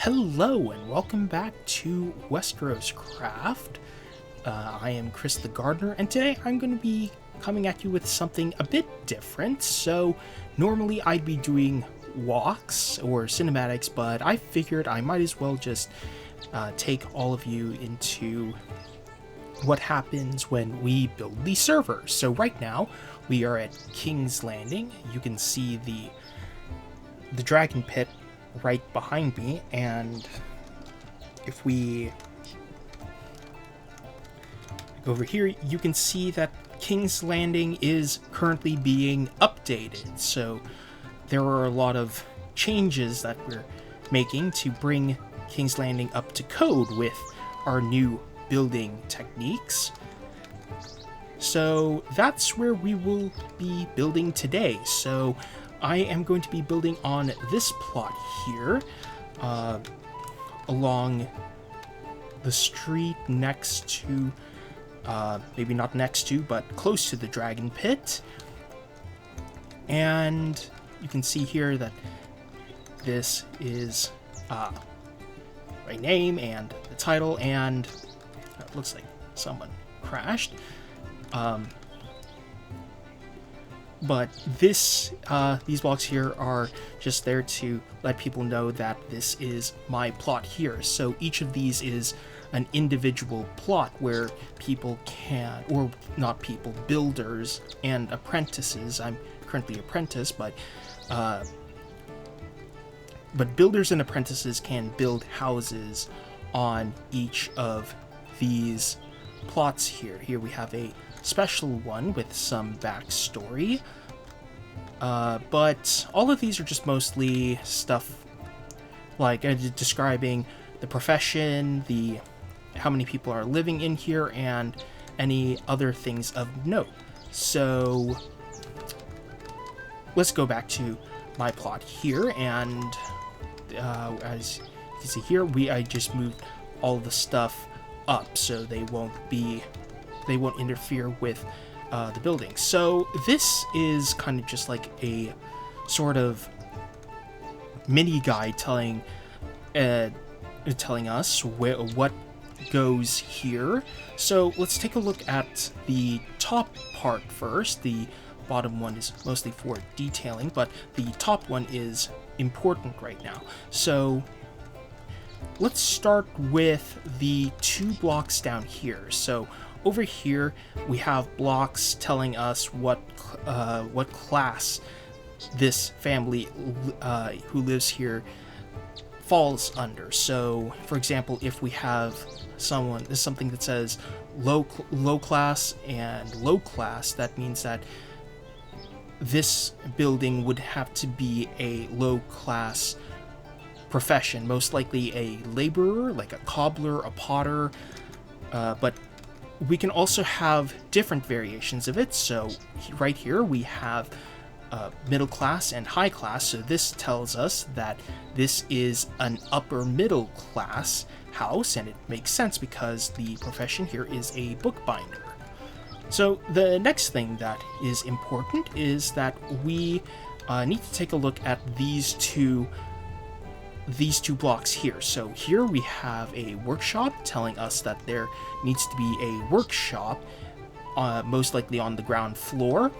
Hello and welcome back to WesteroSCraft. I am Chris the Gardener, and today I'm going to be coming at you with something a bit different. So normally I'd be doing walks or cinematics, but I figured I might as well just take all of you into what happens when we build the server. So right now we are at King's Landing. You can see the dragon pit right behind me, and if we go over here, you can see that King's Landing is currently being updated. So there are a lot of changes that we're making to bring King's Landing up to code with our new building techniques. So that's where we will be building today. So I am going to be building on this plot here, along the street next to, maybe not next to, but close to the dragon pit. And you can see here that this is my name and the title, and it looks like someone crashed. But these blocks here are just there to let people know that this is my plot here. So each of these is an individual plot where people can, or not people, builders and apprentices. I'm currently apprentice, but builders and apprentices can build houses on each of these plots here. Here we have a special one with some backstory, but all of these are just mostly stuff like describing the profession, how many people are living in here, and any other things of note. So let's go back to my plot here, and as you can see here, I just moved all the stuff up so they won't interfere with the building. So this is kind of just like a sort of mini guide telling us what goes here. So let's take a look at the top part first. The bottom one is mostly for detailing, but the top one is important right now. So let's start with the 2 blocks down here. So over here we have blocks telling us what class this family who lives here falls under. So for example, if we have something that says low class and low class, that means that this building would have to be a low class profession, most likely a laborer, like a cobbler, a potter, but we can also have different variations of it. So right here we have middle class and high class, so this tells us that this is an upper middle class house, and it makes sense because the profession here is a bookbinder. So the next thing that is important is that we need to take a look at these two blocks here. So here we have a workshop telling us that there needs to be a workshop, most likely on the ground floor.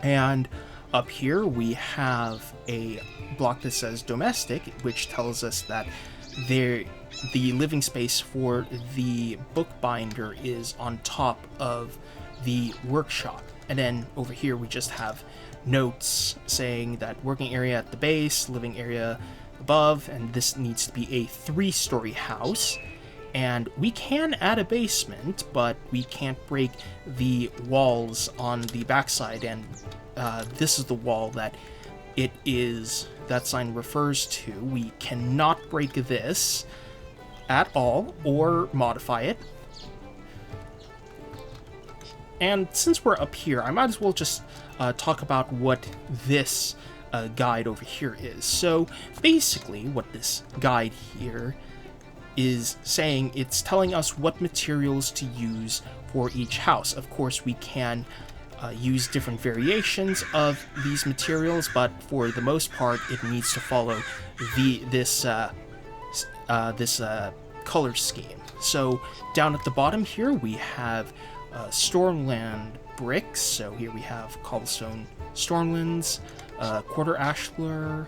And up here we have a block that says domestic, which tells us that the living space for the bookbinder is on top of the workshop. And then over here we just have notes saying that working area at the base, living area above, and this needs to be a 3-story house. And we can add a basement, but we can't break the walls on the backside, and this is the wall that that sign refers to. We cannot break this at all or modify it. And since we're up here, I might as well just talk about what this guide over here is. So basically what this guide here is saying, it's telling us what materials to use for each house. Of course, we can use different variations of these materials, but for the most part, it needs to follow this this color scheme. So down at the bottom here we have Stormland bricks. So here we have cobblestone Stormlands, quarter ashlar,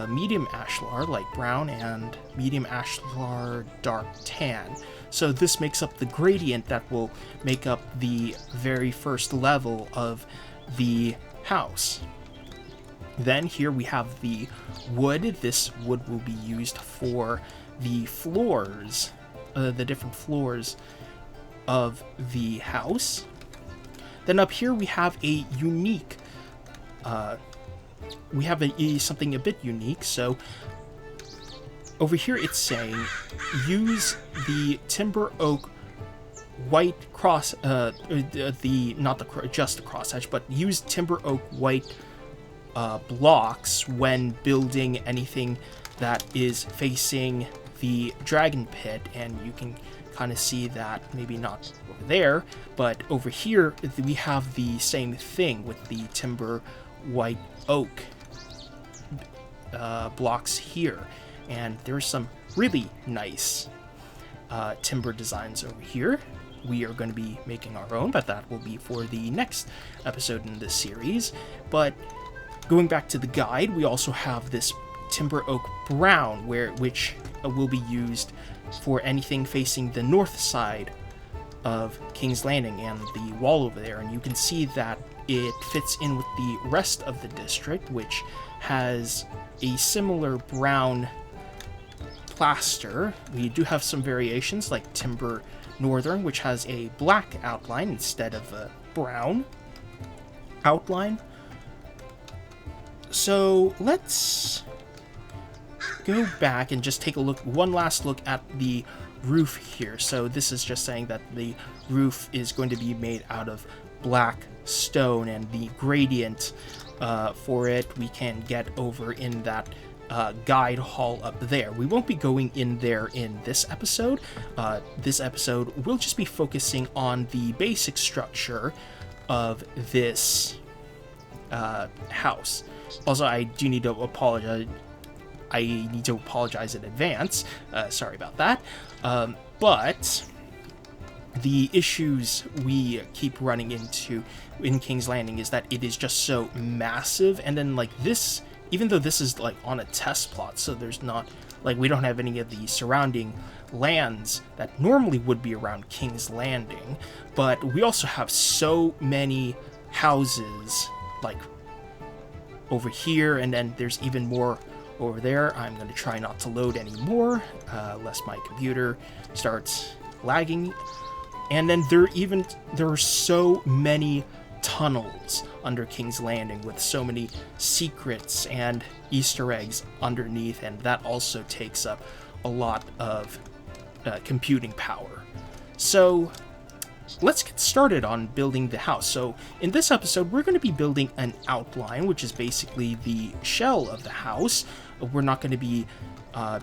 medium ashlar light brown, and medium ashlar dark tan. So this makes up the gradient that will make up the very first level of the house. Then here we have the wood. This wood will be used for the floors, the different floors of the house. Then up here we have a unique, something a bit unique. So over here it's saying use the timber oak white cross, just the cross hatch, but use timber oak white blocks when building anything that is facing the dragon pit. And you can kind of see that, maybe not over there, but over here we have the same thing with the timber white oak blocks here. And there's some really nice timber designs over here. We are going to be making our own, but that will be for the next episode in this series. But going back to the guide, we also have this timber oak brown, which will be used for anything facing the north side of King's Landing and the wall over there. And you can see that it fits in with the rest of the district, which has a similar brown plaster. We do have some variations like Timber Northern, which has a black outline instead of a brown outline. So let's go back and just take a look, one last look at the roof here. So this is just saying that the roof is going to be made out of black stone, and the gradient for it we can get over in that guide hall up there. We won't be going in there in this episode. This episode will just be focusing on the basic structure of this house. Also, I do need to apologize. I need to apologize in advance. Sorry about that. But the issues we keep running into in King's Landing is that it is just so massive, and then like this, even though this is like on a test plot, so there's not, like, we don't have any of the surrounding lands that normally would be around King's Landing, but we also have so many houses like over here, and then there's even more over there. I'm going to try not to load anymore, lest my computer starts lagging. And then there are so many tunnels under King's Landing with so many secrets and Easter eggs underneath, and that also takes up a lot of computing power. So let's get started on building the house. So in this episode, we're going to be building an outline, which is basically the shell of the house. We're not going to be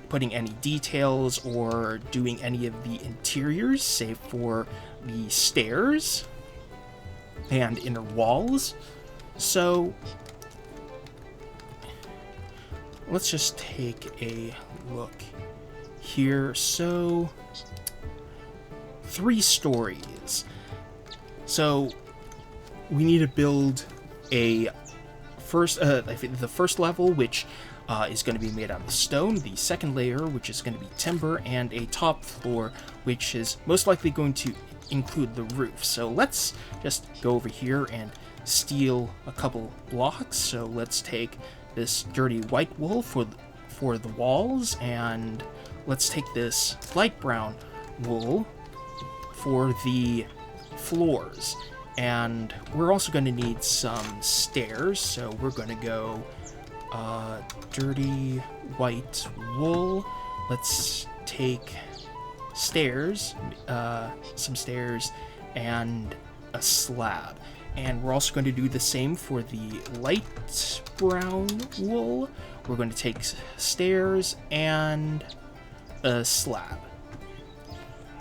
putting any details or doing any of the interiors, save for the stairs and inner walls. So let's just take a look here. So 3 stories. So we need to build a the first level, which is going to be made out of stone, the second layer, which is going to be timber, and a top floor, which is most likely going to include the roof. So let's just go over here and steal a couple blocks. So let's take this dirty white wool for the walls, and let's take this light brown wool for the floors. And we're also going to need some stairs, so we're going to go dirty white wool. Let's take stairs, some stairs, and a slab. And we're also going to do the same for the light brown wool. We're going to take stairs and a slab.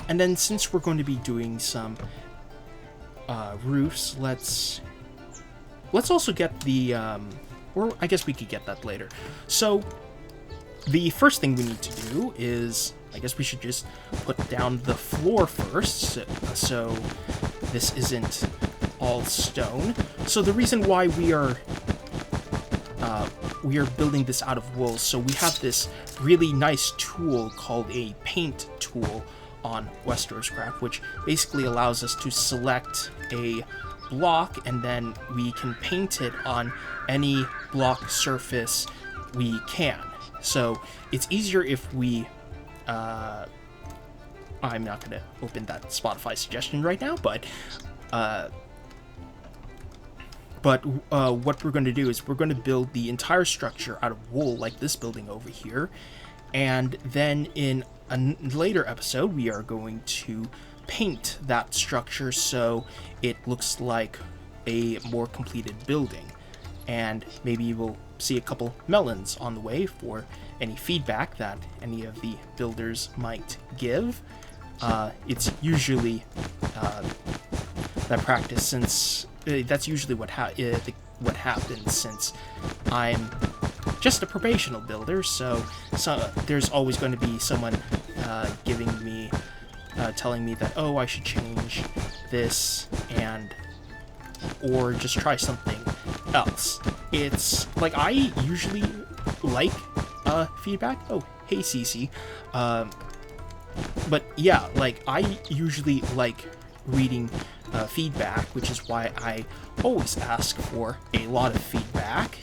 And then since we're going to be doing some roofs, let's also get the or I guess we could get that later. So the first thing we need to do is, I guess we should just put down the floor first, so this isn't all stone. So the reason why we are building this out of wool, so we have this really nice tool called a paint tool on WesteroScraft, which basically allows us to select a block and then we can paint it on any block surface we can. So it's easier if we I'm not going to open that Spotify suggestion right now, but what we're going to do is we're going to build the entire structure out of wool, like this building over here, and then in a later episode we are going to paint that structure so it looks like a more completed building. And maybe we'll see a couple melons on the way for any feedback that any of the builders might give. It's usually that practice, since that's usually what happens, since I'm just a probational builder, so there's always going to be someone giving me telling me that, oh, I should change this or just try something else. It's like, I usually like feedback. Oh, hey Cece. But yeah, like, I usually like reading feedback, which is why I always ask for a lot of feedback.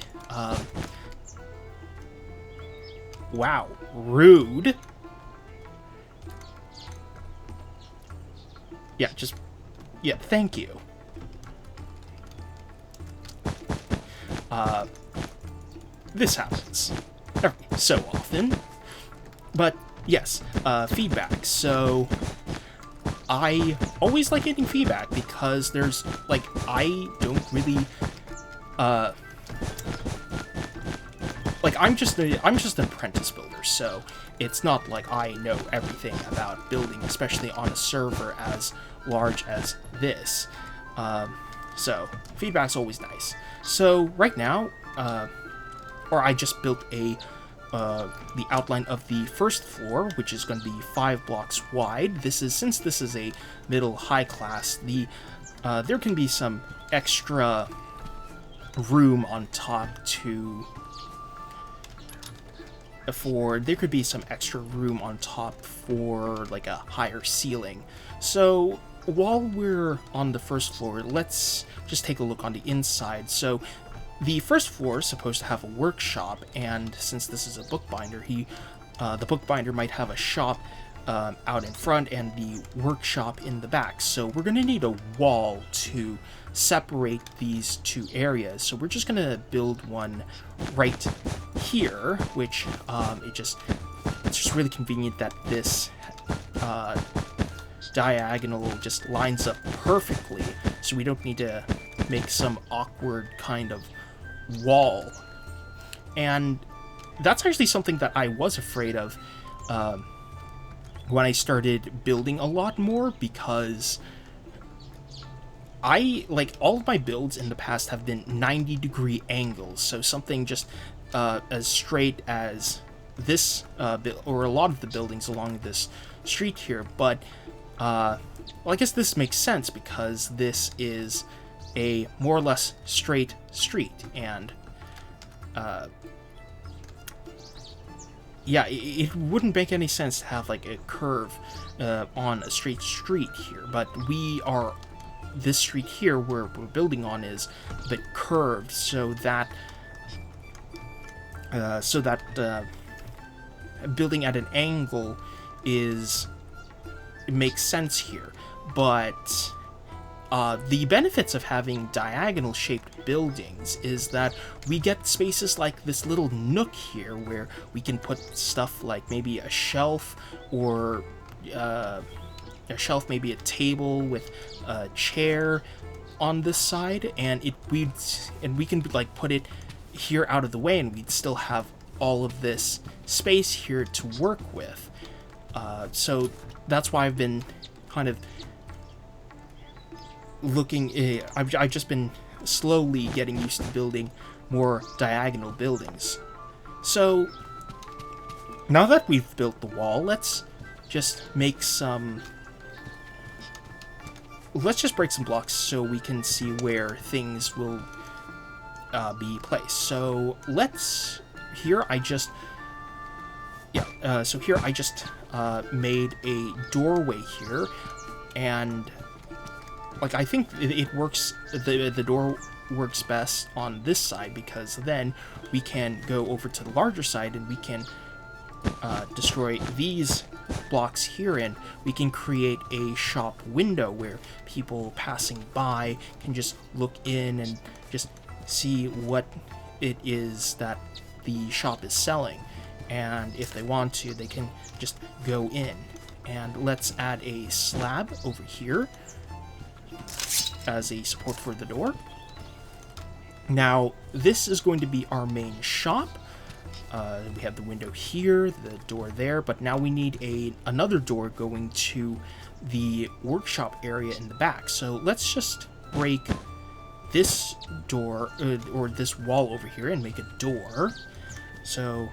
Wow, rude. Yeah, thank you. This happens every so often. But yes, feedback. So I always like getting feedback because there's, like, I don't really like, I'm just an apprentice builder, so it's not like I know everything about building, especially on a server as large as this. So feedback's always nice. So right now, I just built the outline of the first floor, which is going to be 5 blocks wide. Since this is a middle high class, there can be some extra room on top there could be some extra room on top for like a higher ceiling. So while we're on the first floor, let's just take a look on the inside. So the first floor is supposed to have a workshop, and since this is a bookbinder, the bookbinder might have a shop out in front and the workshop in the back. So we're going to need a wall to separate these two areas. So we're just going to build one right here, which it's just really convenient that this diagonal just lines up perfectly, so we don't need to make some awkward kind of wall. And that's actually something that I was afraid of when I started building a lot more, because all of my builds in the past have been 90-degree angles, so something just as straight as this, or a lot of the buildings along this street here. But well, I guess this makes sense because this is a more or less straight street, and yeah, it wouldn't make any sense to have like a curve on a straight street here, but this street here where we're building on is a bit curved, so that building at an angle it makes sense here. But the benefits of having diagonal shaped buildings is that we get spaces like this little nook here where we can put stuff like maybe a shelf, or maybe a table with a chair on this side, and we can like put it here out of the way, and we'd still have all of this space here to work with. So that's why I've been kind of looking. I've just been slowly getting used to building more diagonal buildings. So Now that we've built the wall, let's just make some... Let's just break some blocks so we can see where things will be placed. So let's... Here I just... Yeah, so here I just made a doorway here, and like I think it works, the door works best on this side, because then we can go over to the larger side and we can destroy these blocks here, and we can create a shop window where people passing by can just look in and just see what it is that the shop is selling. And if they want to, they can just go in. And let's add a slab over here as a support for the door. Now, this is going to be our main shop. We have the window here, the door there, but now we need another door going to the workshop area in the back. So let's just break this door, or this wall over here, and make a door. So...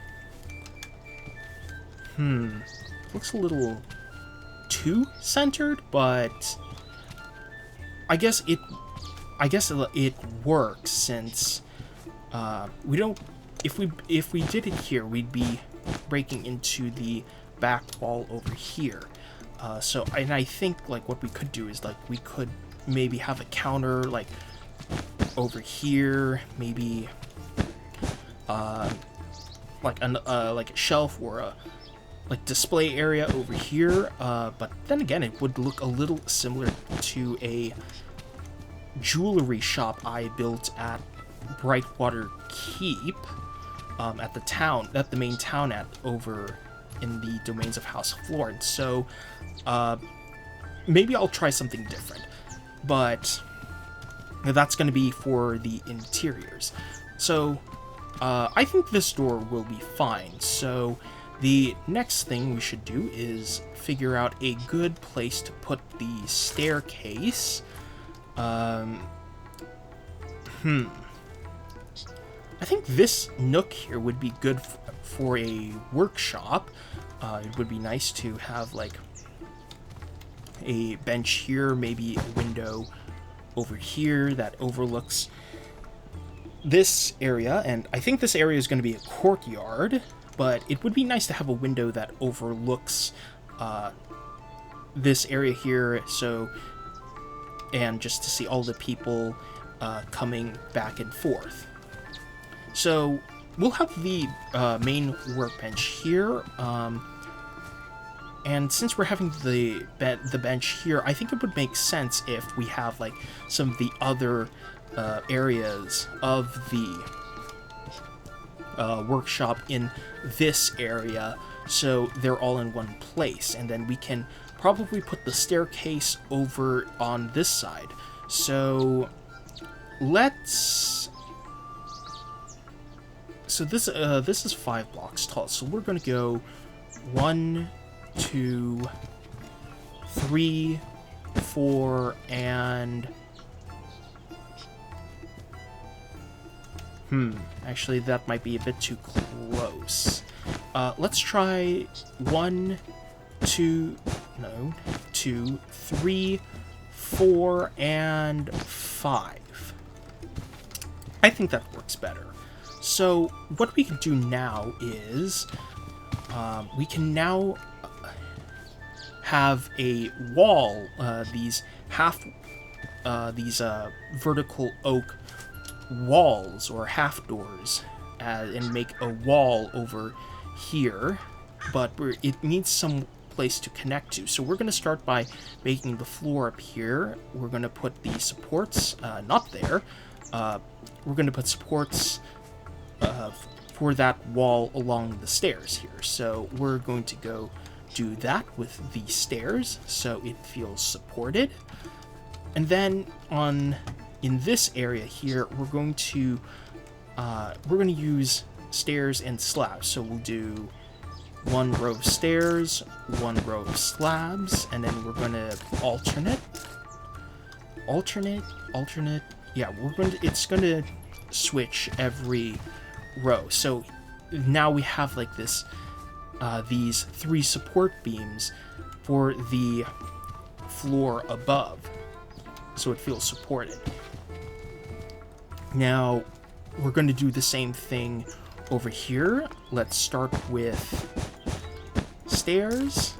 looks a little too centered, but I guess it works, since we don't. If we did it here, we'd be breaking into the back wall over here. So I think like what we could do is like we could maybe have a counter like over here, maybe like a shelf or a like display area over here, but then again it would look a little similar to a jewelry shop I built at Brightwater Keep, at the main town over in the domains of House Florence. So maybe I'll try something different, but that's going to be for the interiors. So I think this door will be fine. So the next thing we should do is figure out a good place to put the staircase. I think this nook here would be good for a workshop. It would be nice to have like a bench here, maybe a window over here that overlooks this area, and I think this area is going to be a courtyard. But it would be nice to have a window that overlooks this area here, so, and just to see all the people coming back and forth. So we'll have the main workbench here, and since we're having the bench here, I think it would make sense if we have like some of the other areas of the workshop in this area, so they're all in one place, and then we can probably put the staircase over on this side. So let's... So this is 5 blocks tall, so we're gonna go 1, 2, 3, 4, and... actually that might be a bit too close. Let's try 1, 2, 3, 4, and 5. I think that works better. So what we can do now is we can now have a wall, these vertical oak walls or half doors, and make a wall over here, but it needs some place to connect to. So we're going to start by making the floor up here. We're going to put the supports not there. We're going to put supports for that wall along the stairs here. So we're going to go do that with the stairs so it feels supported. And then in this area here, we're going to use stairs and slabs. So we'll do 1 row of stairs, 1 row of slabs, and then we're going to alternate. Yeah, it's going to switch every row. So now we have like this these 3 support beams for the floor above, so it feels supported. Now, we're going to do the same thing over here. Let's start with stairs,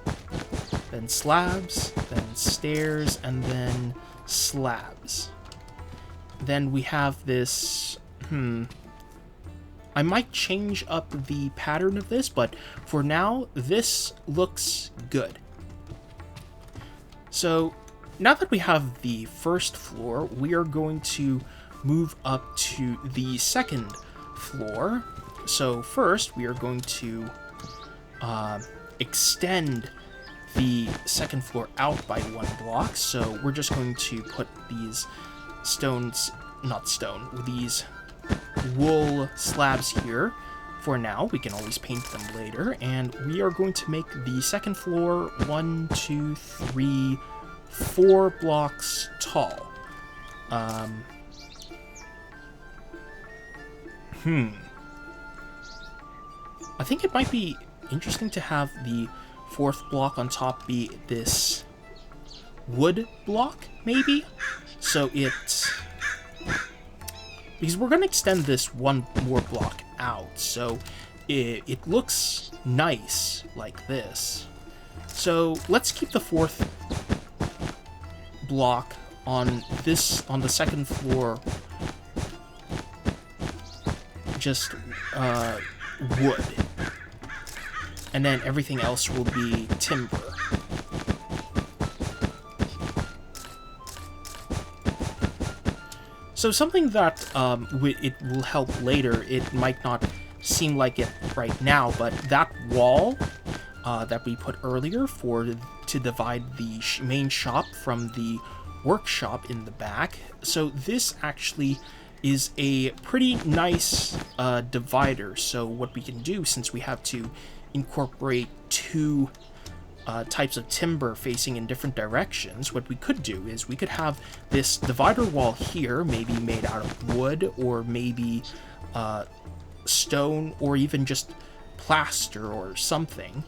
then slabs, then stairs, and then slabs. Then we have this, I might change up the pattern of this, but for now, this looks good. So, now that we have the first floor, we are going to move up to the second floor. So first, we are going to extend the second floor out by 1 block. So we're just going to put these these wool slabs here for now. We can always paint them later. And we are going to make the second floor 1, 2, 3, 4 blocks tall. I think it might be interesting to have the 4th block on top be this wood block, maybe? So it's... because we're going to extend this 1 more block out, so it looks nice like this. So let's keep the 4th block on the second floor, just wood, and then everything else will be timber. So something that it will help later, it might not seem like it right now, but that wall that we put earlier to divide the main shop from the workshop in the back, so this actually is a pretty nice divider. So what we can do, since we have to incorporate 2 types of timber facing in different directions, what we could do is we could have this divider wall here, maybe made out of wood, or maybe stone, or even just plaster or something,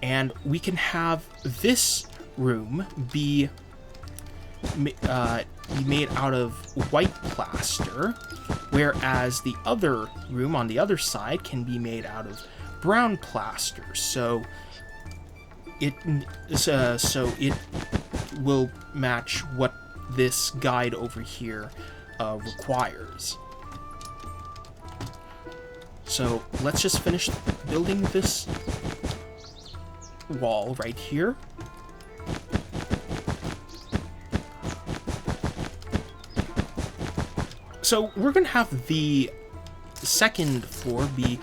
and we can have this room be made out of white plaster, whereas the other room on the other side can be made out of brown plaster. So it will match what this guide over here requires. So let's just finish building this wall right here. So we're going to have the second floor be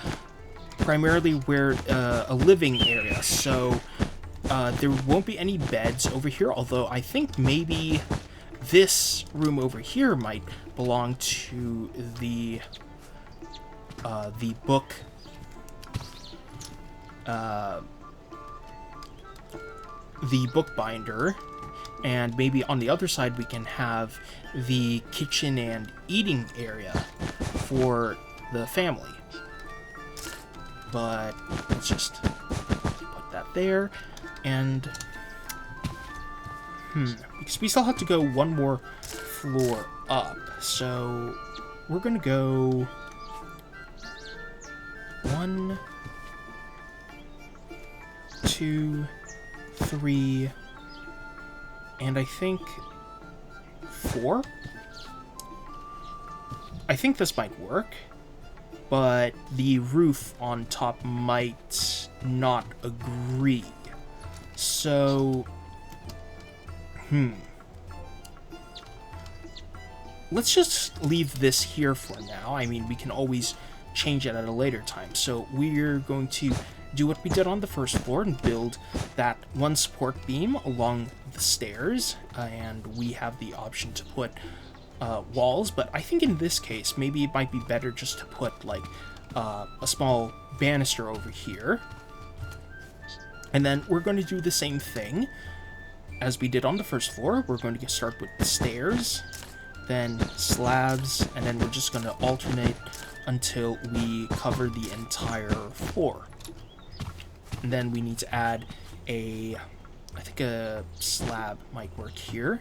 primarily where a living area. So there won't be any beds over here, although I think maybe this room over here might belong to the book bookbinder, and maybe on the other side we can have the kitchen and eating area for the family. But let's just put that there, and because we still have to go 1 more floor up, so we're gonna go 1, 2, 3, and I think 4? I think this might work, but the roof on top might not agree. So, let's just leave this here for now. I mean, we can always change it at a later time. So we're going to do what we did on the first floor and build that 1 support beam along the stairs, and we have the option to put walls, but I think in this case maybe it might be better just to put like a small banister over here. And then we're going to do the same thing as we did on the first floor. We're going to start with the stairs, then slabs, and then we're just going to alternate until we cover the entire floor. And then we need to add I think a slab might work here.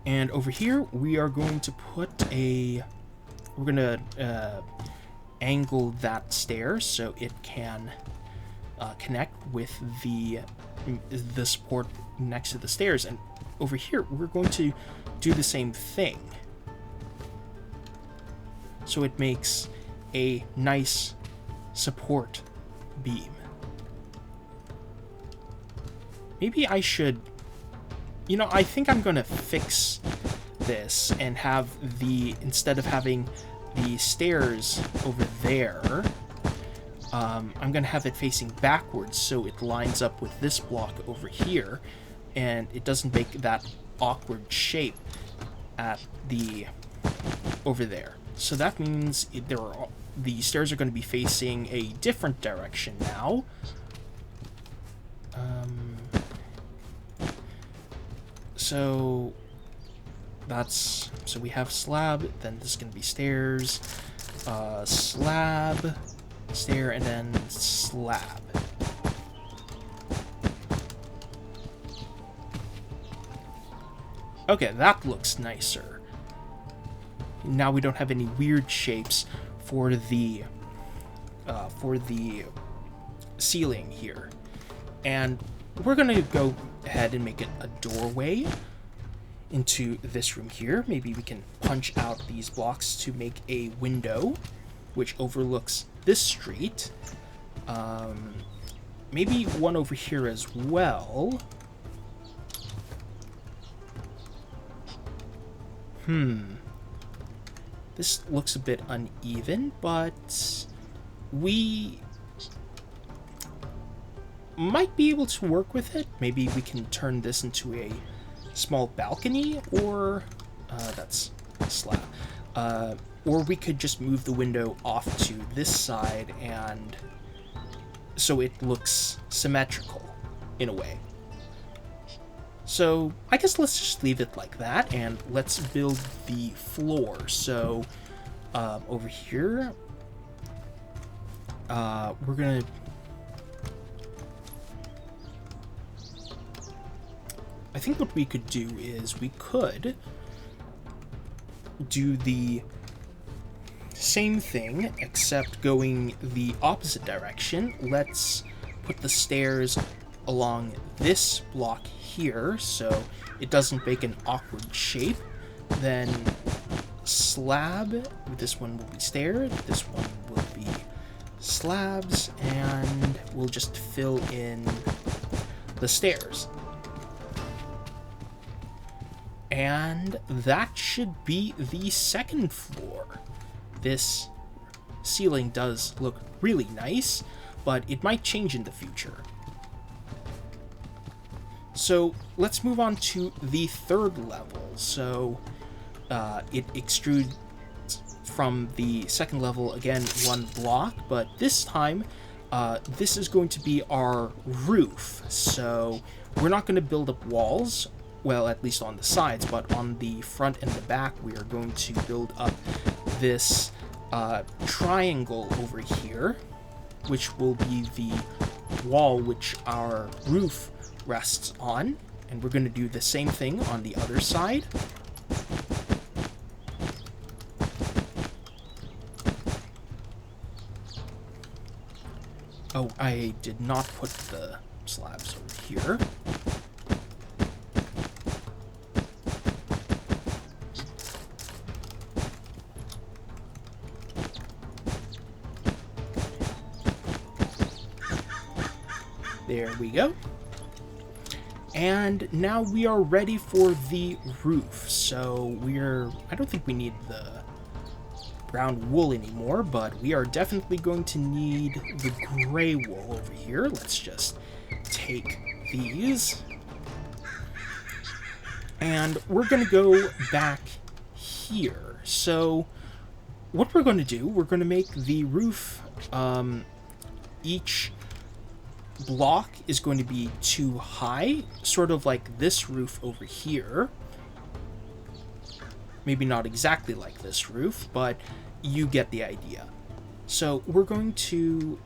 And over here, we are going to put we're going to angle that stair so it can connect with the support next to the stairs. And over here, we're going to do the same thing. So it makes a nice support beam. Maybe I should... You know, I think I'm going to fix this and have instead of having the stairs over there, I'm going to have it facing backwards so it lines up with this block over here, and it doesn't make that awkward shape at over there. So that means the stairs are going to be facing a different direction now. So we have slab, then this is going to be stairs, slab, stair, and then slab. Okay, that looks nicer. Now we don't have any weird shapes for the ceiling here. And we're going to go ahead and make it a doorway into this room here. Maybe we can punch out these blocks to make a window which overlooks this street. Maybe one over here as well. This looks a bit uneven, but we might be able to work with it. Maybe we can turn this into a small balcony, or that's a slab. Or we could just move the window off to this side, and so it looks symmetrical in a way. So I guess let's just leave it like that, and let's build the floor. So over here, we're gonna I think what we could do is we could do the same thing, except going the opposite direction. Let's put the stairs along this block here so it doesn't make an awkward shape. Then slab, this one will be stair, this one will be slabs, and we'll just fill in the stairs. And that should be the second floor. This ceiling does look really nice, but it might change in the future. So let's move on to the third level. So it extrudes from the second level, again, one block, but this time this is going to be our roof. So we're not going to build up walls, well, at least on the sides, but on the front and the back we are going to build up this triangle over here, which will be the wall which our roof rests on. And we're going to do the same thing on the other side. Oh, I did not put the slabs over here. There we go. And now we are ready for the roof. So I don't think we need the brown wool anymore, but we are definitely going to need the gray wool over here. Let's just take these. And we're going to go back here. So what we're going to do, we're going to make the roof, each block is going to be too high, sort of like this roof over here. Maybe not exactly like this roof, but you get the idea. So we're going to...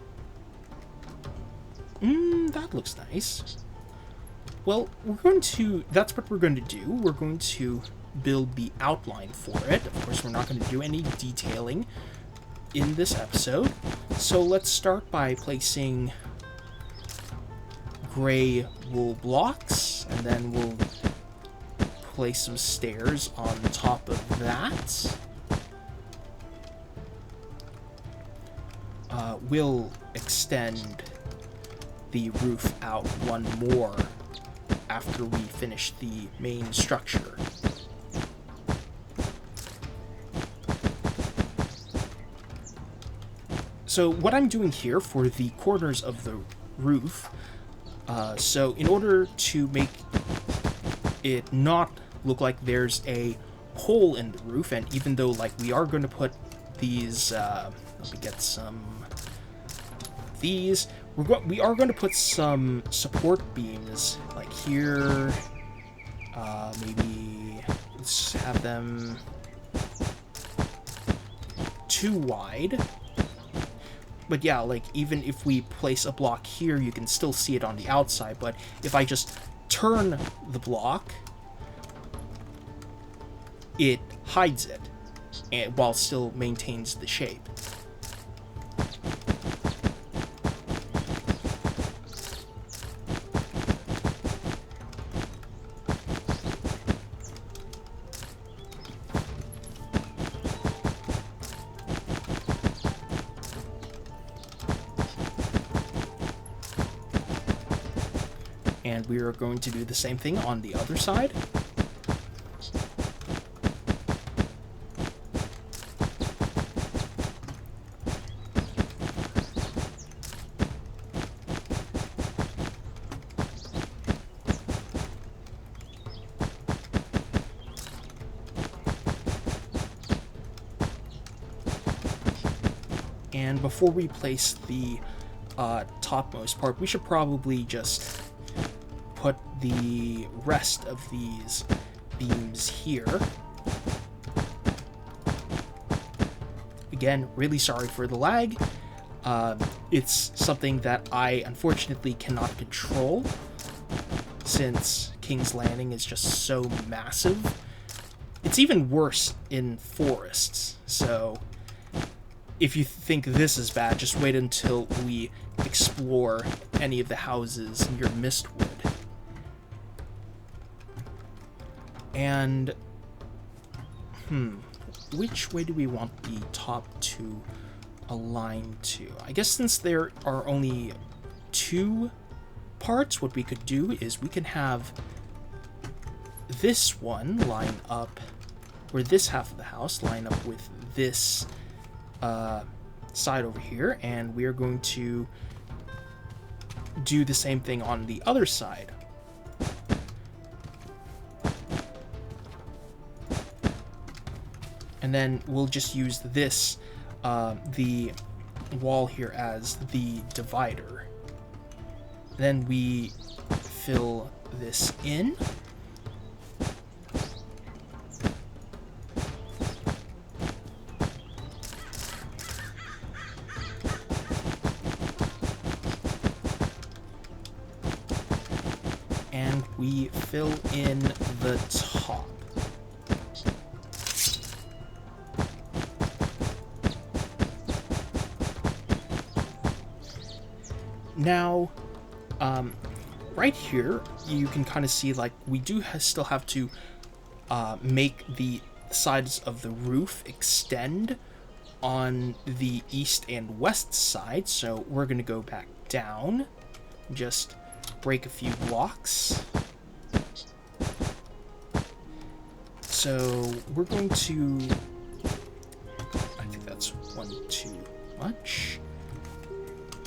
that looks nice. Well, that's what we're going to do. We're going to build the outline for it. Of course, we're not going to do any detailing in this episode. So let's start by placing gray wool blocks, and then we'll place some stairs on top of that. We'll extend the roof out one more after we finish the main structure. So what I'm doing here for the corners of the roof, so in order to make it not look like there's a hole in the roof, and even though like we are going to put these, let me get some of these, we are going to put some support beams like here, maybe let's have them too wide. But yeah, like, even if we place a block here, you can still see it on the outside. But if I just turn the block, it hides it, and while still maintains the shape. And we are going to do the same thing on the other side. And before we place the topmost part, we should probably just put the rest of these beams here. Again, really sorry for the lag. It's something that I unfortunately cannot control, since King's Landing is just so massive. It's even worse in forests, so if you think this is bad, just wait until we explore any of the houses near Mistwood. And, which way do we want the top to align to? I guess since there are only two parts, what we could do is we can have this one line up, or this half of the house line up with this side over here, and we are going to do the same thing on the other side. And then we'll just use this, the wall here, as the divider. Then we fill this in. And we fill in the top. Now, right here, you can kind of see, like, we do still have to make the sides of the roof extend on the east and west side, so we're going to go back down, just break a few blocks. So we're going to, I think that's one too much.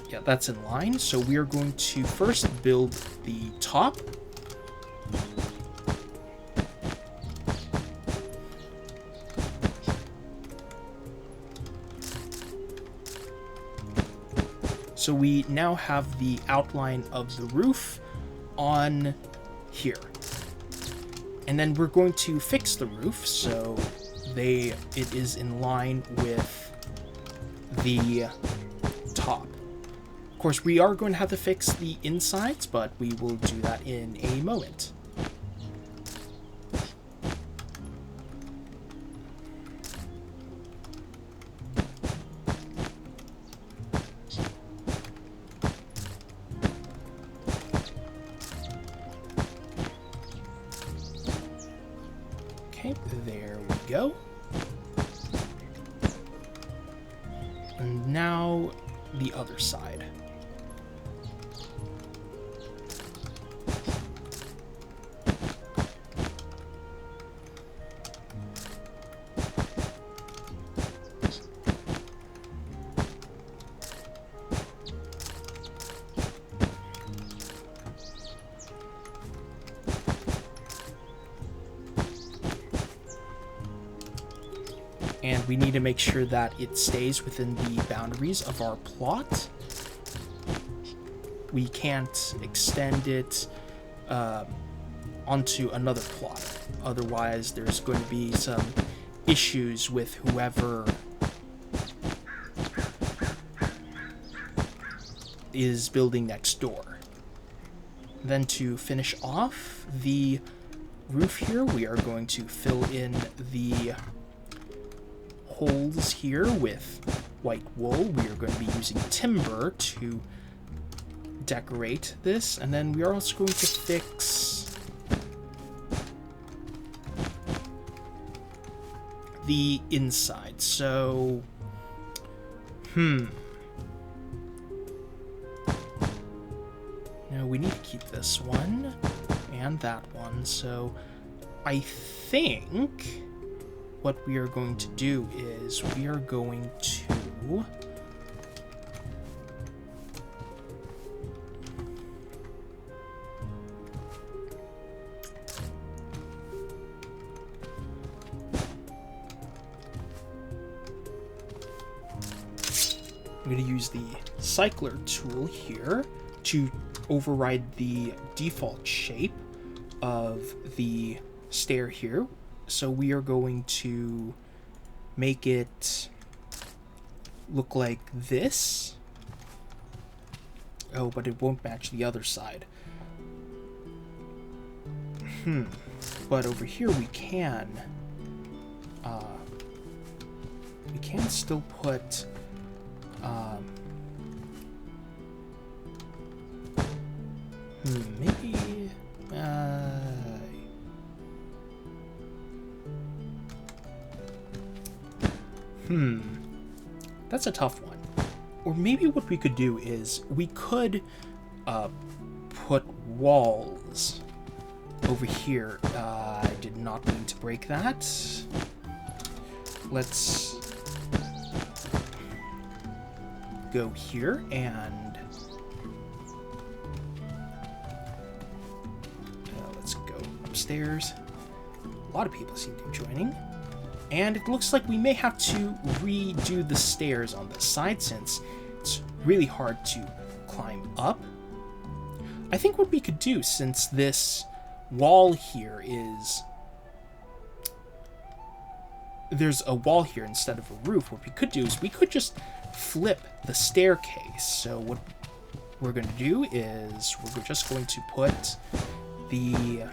Yeah, that's in line. So we are going to first build the top. So we now have the outline of the roof on here. And then we're going to fix the roof. So it is in line with the top. Of course, we are going to have to fix the insides, but we will do that in a moment. Okay, there we go. And now the other side. And we need to make sure that it stays within the boundaries of our plot. We can't extend it onto another plot. Otherwise, there's going to be some issues with whoever is building next door. Then to finish off the roof here, we are going to fill in the holes here with white wool. We are going to be using timber to decorate this, and then we are also going to fix the inside. So, no, we need to keep this one and that one. So, I think what we are going to do is we are going to use the cycler tool here to override the default shape of the stair here. So we are going to make it look like this. Oh, but it won't match the other side. But over here we can still put maybe that's a tough one. Or maybe what we could do is we could put walls over here. I did not mean to break that. Let's go here and let's go upstairs. A lot of people seem to be joining. And it looks like we may have to redo the stairs on this side since it's really hard to climb up. I think what we could do, since this wall here is... there's a wall here instead of a roof, what we could do is we could just flip the staircase. So what we're going to do is we're just going to put the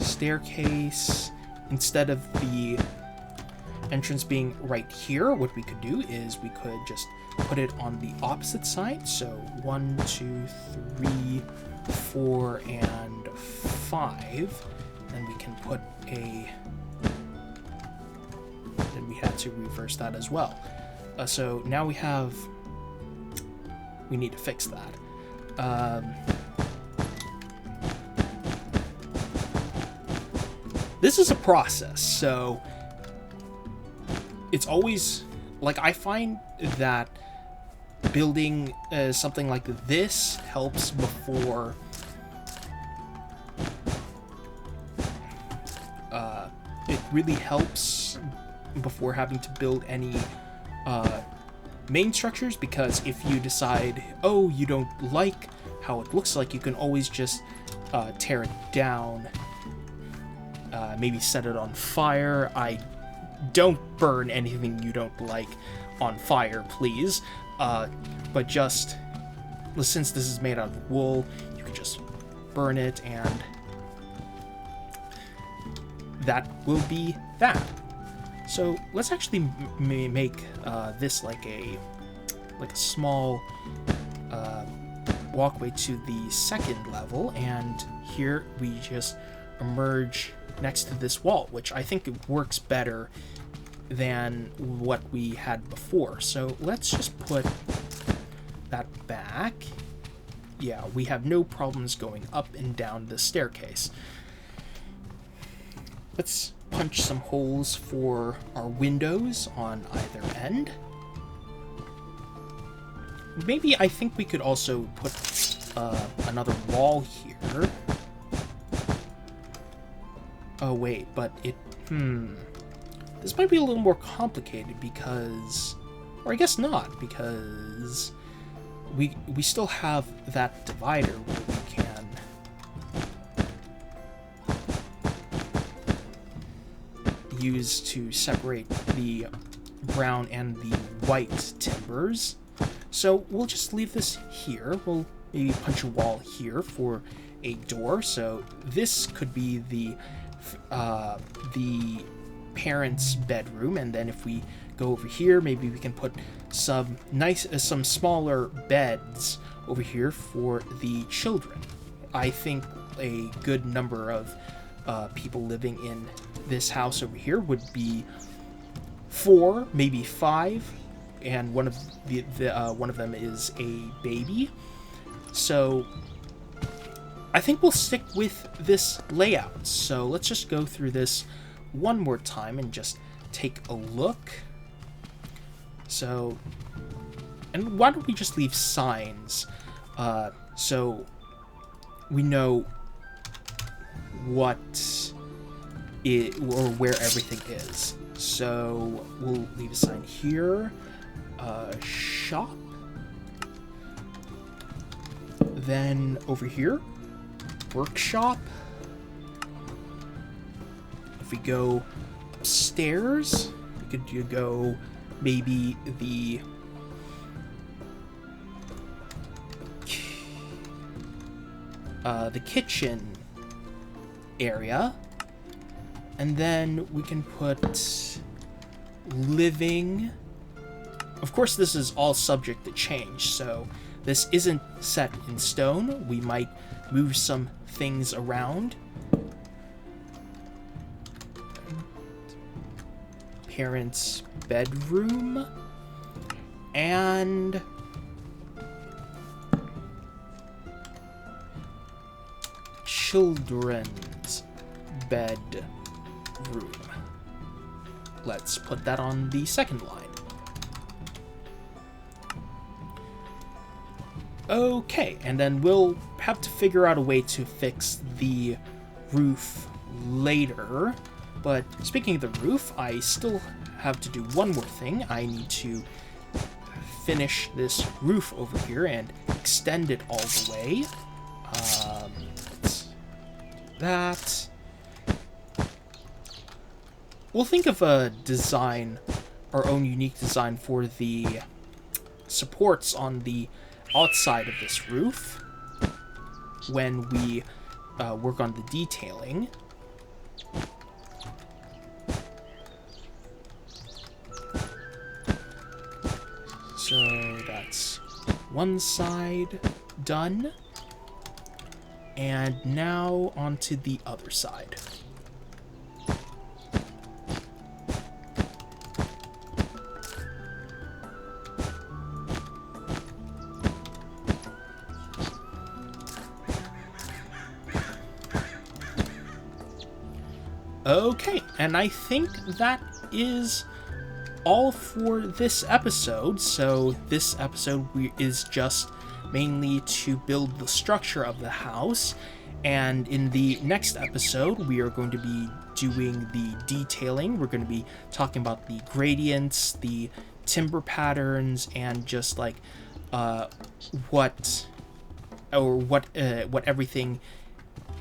staircase, instead of the entrance being right here, what we could do is we could just put it on the opposite side. So 1, 2, 3, 4, and 5. Then we can put a... then we had to reverse that as well. So now we have... we need to fix that. This is a process, so it's always, like, I find that building something like this helps before it really helps before having to build any main structures, because if you decide, oh, you don't like how it looks like, you can always just tear it down maybe set it on fire. Don't burn anything you don't like on fire, please. But just, since this is made out of wool, you can just burn it, and that will be that. So let's actually make this like a small walkway to the second level, and here we just emerge next to this wall, which I think it works better than what we had before. So let's just put that back. Yeah, we have no problems going up and down the staircase. Let's punch some holes for our windows on either end. Maybe I think we could also put another wall here. Oh wait, but this might be a little more complicated because, or I guess not, because we still have that divider where we can use to separate the brown and the white timbers. So we'll just leave this here. We'll maybe punch a wall here for a door. So this could be the parents' bedroom, and then if we go over here, maybe we can put some smaller beds over here for the children. I think a good number of people living in this house over here would be 4, maybe 5, and one of them is a baby. So I think we'll stick with this layout. So let's just go through this one more time and just take a look. So, and why don't we just leave signs so we know what or where everything is. So we'll leave a sign here, shop. Then over here, workshop. If we go upstairs, we could go maybe the kitchen area, and then we can put living. Of course, this is all subject to change, so this isn't set in stone. We might move some things around. Parents' bedroom. And children's bedroom. Let's put that on the second line. Okay, and then we'll have to figure out a way to fix the roof later. But speaking of the roof, I still have to do one more thing. I need to finish this roof over here and extend it all the way. Let's do that. We'll think of a design, our own unique design for the supports on the outside of this roof when we work on the detailing. So that's one side done, and now onto the other side. Okay, and I think that is all for this episode. So this episode is just mainly to build the structure of the house, and in the next episode we are going to be doing the detailing. We're going to be talking about the gradients, the timber patterns, and just like what everything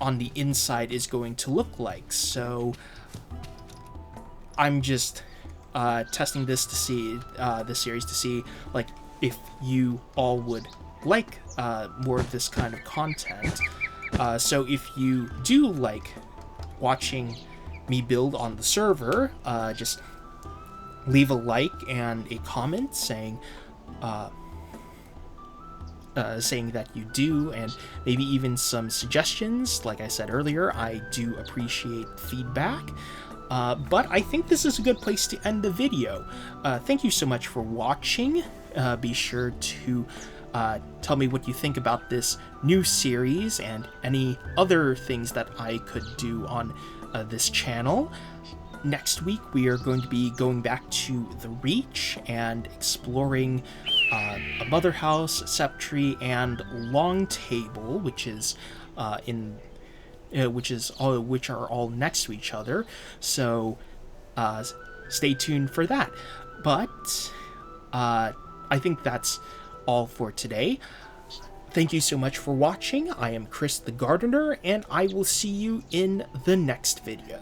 on the inside is going to look like. So I'm just testing this to see this series to see like if you all would like more of this kind of content. So if you do like watching me build on the server, just leave a like and a comment saying that you do, and maybe even some suggestions. Like I said earlier, I do appreciate feedback. But I think this is a good place to end the video. Thank you so much for watching. Be sure to tell me what you think about this new series and any other things that I could do on this channel. Next week, we are going to be going back to the Reach and exploring a Mother House, Septry, and Long Table, which are all next to each other. So stay tuned for that. But I think that's all for today. Thank you so much for watching. I am Chris the Gardener, and I will see you in the next video.